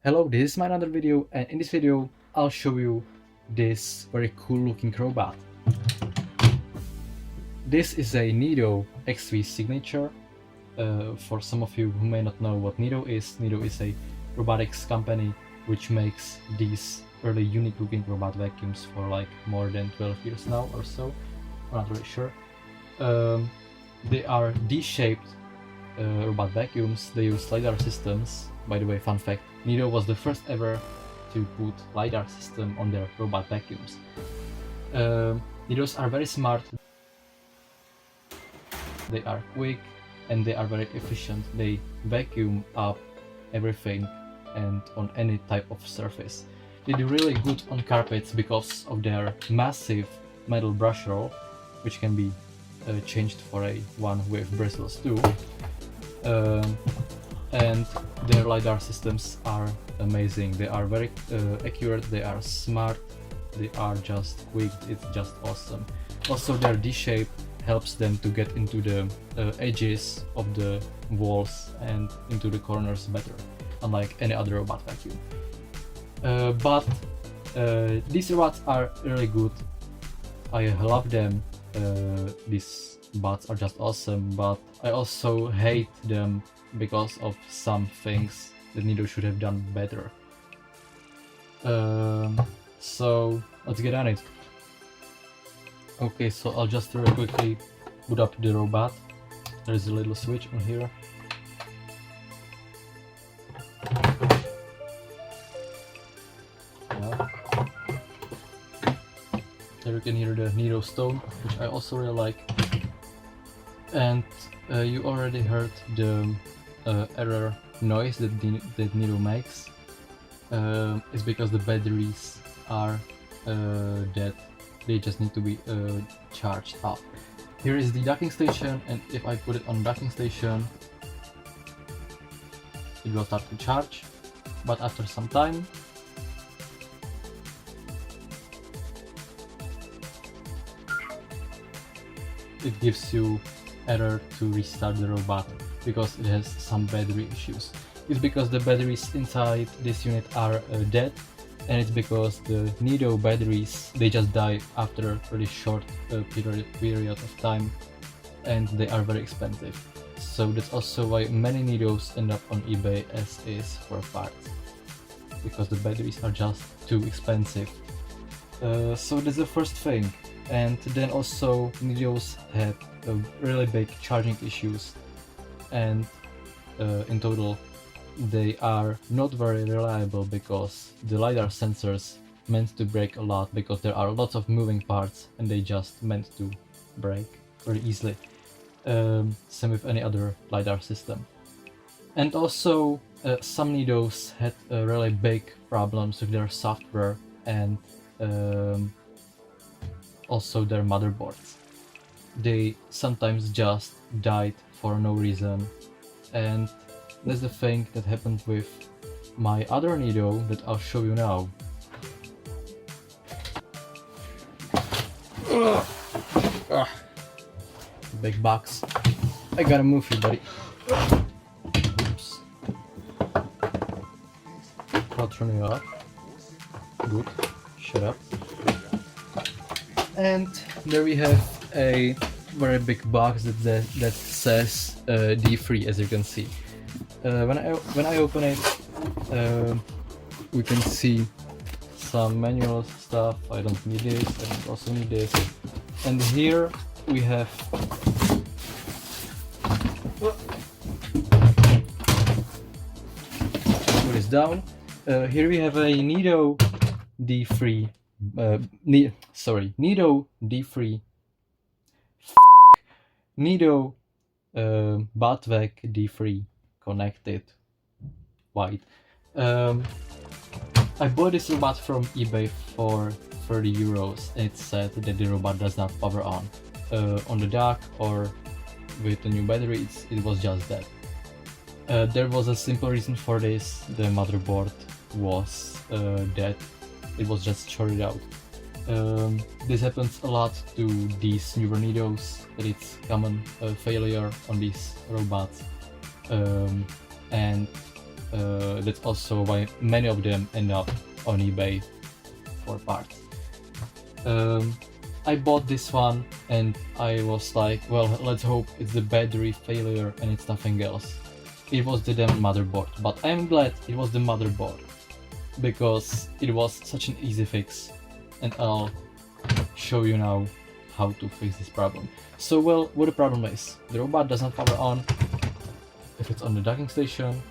Hello, this is my another video, and in this video I'll show you this very cool looking robot. This is a Neato XV Signature. For some of you who may not know what Neato is a robotics company which makes these really unique looking robot vacuums for like more than 12 years now or so. I'm not really sure. They are D-shaped robot vacuums. They use LiDAR systems. By the way, fun fact, Neato was the first ever to put LiDAR system on their robot vacuums. Neatos are very smart, they are quick, and they are very efficient. They vacuum up everything and on any type of surface. They do really good on carpets because of their massive metal brush roll, which can be changed for a one with bristles too. And their LiDAR systems are amazing. They are very accurate, they are smart, they are just quick, it's just awesome. Also their D-shape helps them to get into the edges of the walls and into the corners better, unlike any other robot vacuum. But these robots are really good. I love them. These bots are just awesome, but I also hate them because of some things that Neato should have done better. So let's get on it. Okay, so I'll just very quickly boot up the robot. There's a little switch on here. Yeah. There you can hear the Neato stone, which I also really like. And you already heard the error noise that Neato makes. It's because the batteries are dead. They just need to be charged up. Here is the docking station, and if I put it on docking station, it will start to charge. But after some time, it gives you error to restart the robot because it has some battery issues. It's because the batteries inside this unit are dead, and it's because the Neato batteries, they just die after a really short period of time, and they are very expensive. So that's also why many Neatos end up on eBay as is for parts, because the batteries are just too expensive. So that's the first thing. And then also Neatos had really big charging issues, and in total they are not very reliable because the LiDAR sensors meant to break a lot because there are lots of moving parts and they just meant to break very easily. Same with any other LiDAR system. And also some Neatos had really big problems with their software and also their motherboards. They sometimes just died for no reason, and that's the thing that happened with my other Neato that I'll show you now. Big box. I gotta move you, buddy. Oops. I'll turn you up. Good. Shut up. And there we have a very big box that says D3, as you can see. When I open it, we can see some manual stuff. I don't need this. I don't also need this. And here we have put this down. Here we have a Neato D3. Neato D3. Neato Botvac D3 connected white. I bought this robot from eBay for 30 euros, and it said that the robot does not power on the dock or with the new battery. It was just that. There was a simple reason for this. The motherboard was dead. It was just shorted out. This happens a lot to these newer Neatos, that it's common failure on these robots. And That's also why many of them end up on eBay for parts. I bought this one and I was like, well, let's hope it's the battery failure and it's nothing else. It was the damn motherboard, but I'm glad it was the motherboard because it was such an easy fix, and I'll show you now how to fix this problem. So, well, what the problem is, the robot does not power on if it's on the docking station,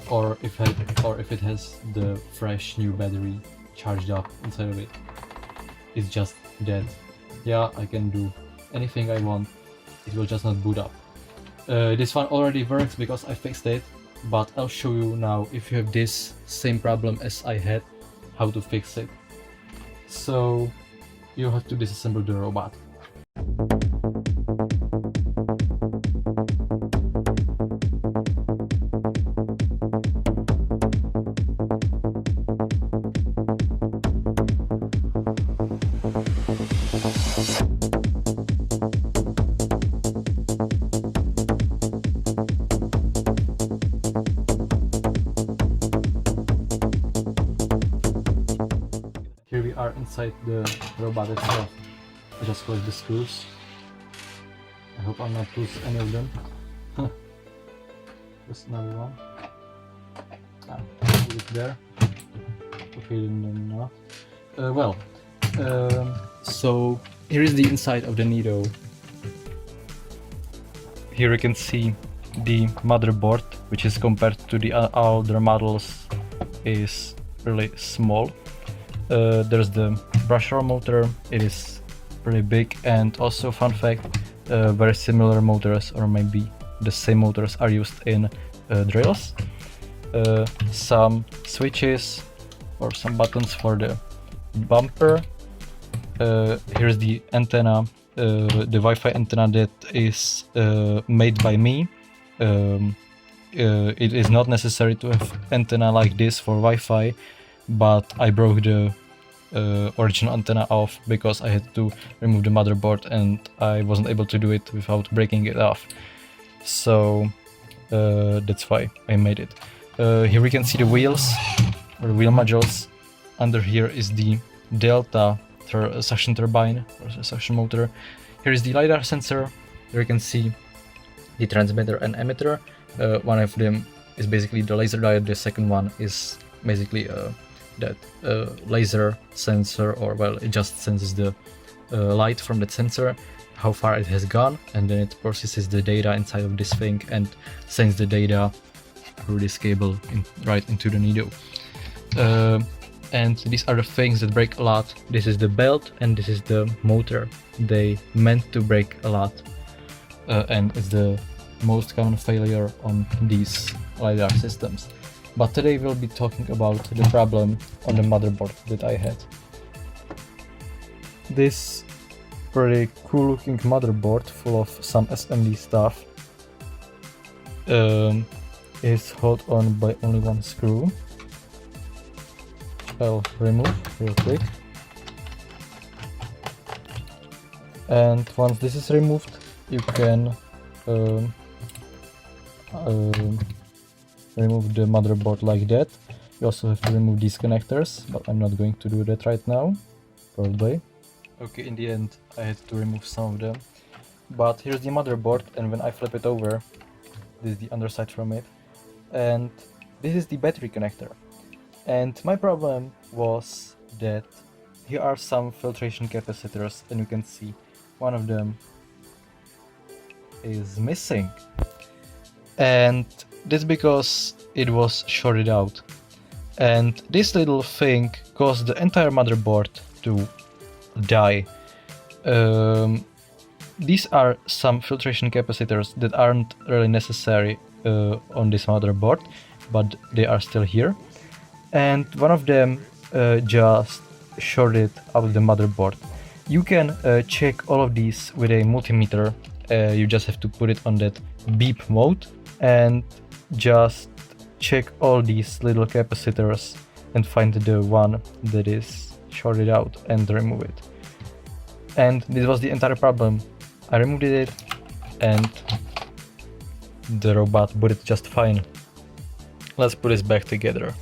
or if it has the fresh new battery charged up inside of it. It's just dead. Yeah, I can do anything I want, it will just not boot up. This one already works because I fixed it, but I'll show you now, if you have this same problem as I had, how to fix it. So you have to disassemble the robot. Here we are inside the robot itself. I just close the screws. I hope I'll not lose any of them. Just another one. Put it there. Okay, then not. So here is the inside of the Neato. Here you can see the motherboard, which is compared to the other models is really small. There's the brusher motor, it is pretty big, and also fun fact, very similar motors, or maybe the same motors, are used in drills. Some switches or some buttons for the bumper. Here's the antenna, the Wi-Fi antenna that is made by me. It is not necessary to have antenna like this for Wi-Fi, but I broke the original antenna off because I had to remove the motherboard and I wasn't able to do it without breaking it off. So that's why I made it. Here we can see the wheels, or the wheel modules. Under here is the delta suction turbine, or suction motor. Here is the LiDAR sensor. Here you can see the transmitter and emitter. One of them is basically the laser diode, the second one is basically that laser sensor, or well, it just senses the light from that sensor, how far it has gone, and then it processes the data inside of this thing and sends the data through this cable right into the Neato. And these are the things that break a lot. This is the belt and this is the motor. They meant to break a lot, and it's the most common failure on these LiDAR systems. But today we'll be talking about the problem on the motherboard that I had. This pretty cool looking motherboard full of some SMD stuff is held on by only one screw. I'll remove real quick. And once this is removed, you can remove the motherboard like that. You also have to remove these connectors, but I'm not going to do that right now, probably. Okay, in the end I had to remove some of them. But here's the motherboard, and when I flip it over, this is the underside from it, and this is the battery connector. And my problem was that here are some filtration capacitors, and you can see one of them is missing. And that's because it was shorted out. And this little thing caused the entire motherboard to die. These are some filtration capacitors that aren't really necessary on this motherboard, but they are still here. And one of them just shorted out the motherboard. You can check all of these with a multimeter. You just have to put it on that beep mode and just check all these little capacitors and find the one that is shorted out and remove it. And this was the entire problem. I removed it and the robot booted just fine. let's put this back together.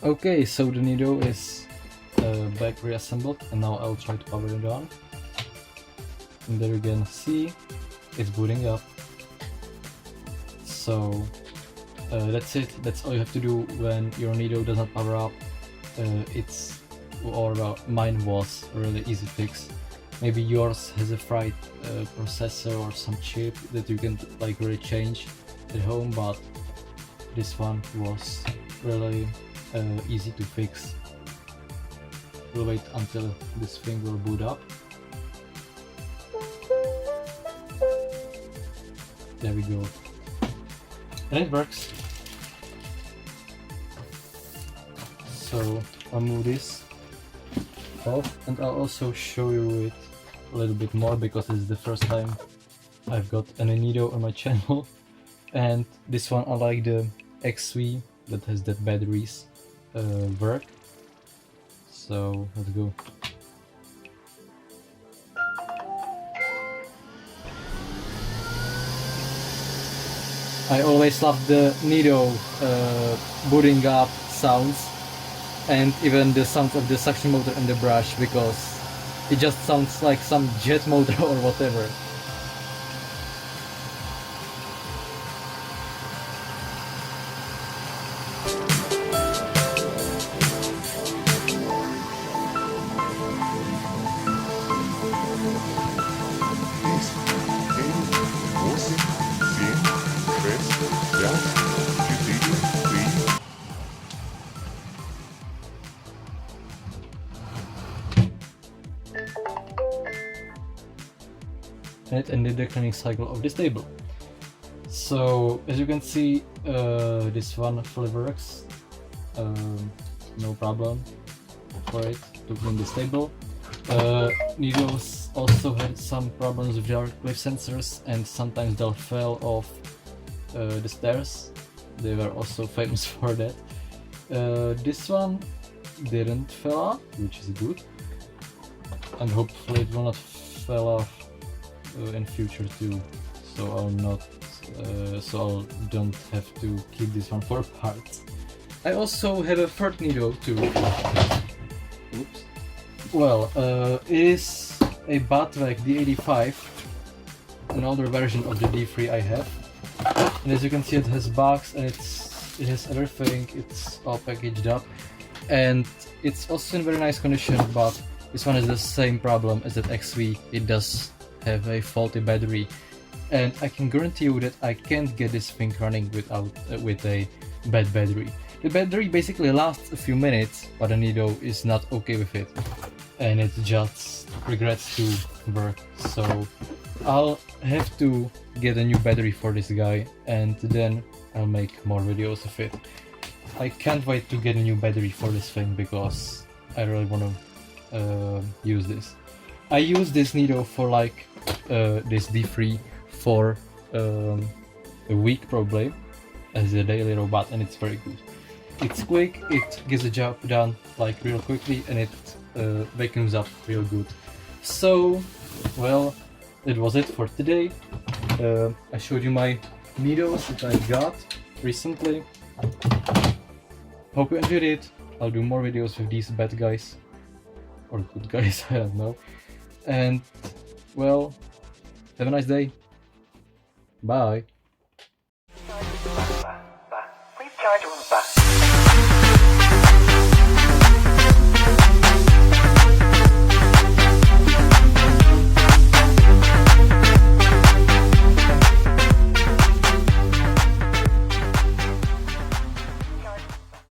Okay, so the Neato is back reassembled, and now I'll try to power it on. And there you can see it's booting up. So that's it. That's all you have to do when your Neato does not power up. Mine was a really easy fix. Maybe yours has a fried processor or some chip that you can like really change at home, but this one was really easy to fix. We'll wait until this thing will boot up. There we go. And it works. So I'll move this off, and I'll also show you it a little bit more because this is the first time I've got an Neato on my channel. And this one, unlike the XV that has that batteries work. So let's go. I always love the Neato booting up sounds, and even the sounds of the suction motor and the brush, because it just sounds like some jet motor or whatever. And it ended the cleaning cycle of this table. So as you can see, this one fully works. No problem for it to clean this table. Neatos also had some problems with their cliff sensors, and sometimes they'll fall off the stairs. They were also famous for that. This one didn't fall off, which is good, and hopefully it will not fall off in future too. So I don't have to keep this one for parts. I also have a third Neato too. Oops. Well, it is a Botvac D85, an older version of the D3 I have. And as you can see, it has box and it has everything. It's all packaged up, and it's also in very nice condition. But this one has the same problem as that XV. It does have a faulty battery, and I can guarantee you that I can't get this thing running with a bad battery. The battery basically lasts a few minutes, but the Neato is not okay with it, and it just regrets to work. So I'll have to get a new battery for this guy, and then I'll make more videos of it. I can't wait to get a new battery for this thing because I really want to use this. I use this Neato for like this D3 for a week probably as a daily robot, and it's very good. It's quick, it gets the job done like real quickly, and it vacuums up real good. So, well, that was it for today. I showed you my Neatos that I got recently. Hope you enjoyed it. I'll do more videos with these bad guys. Or good guys, I don't know. And, well, have a nice day. Bye. Please charge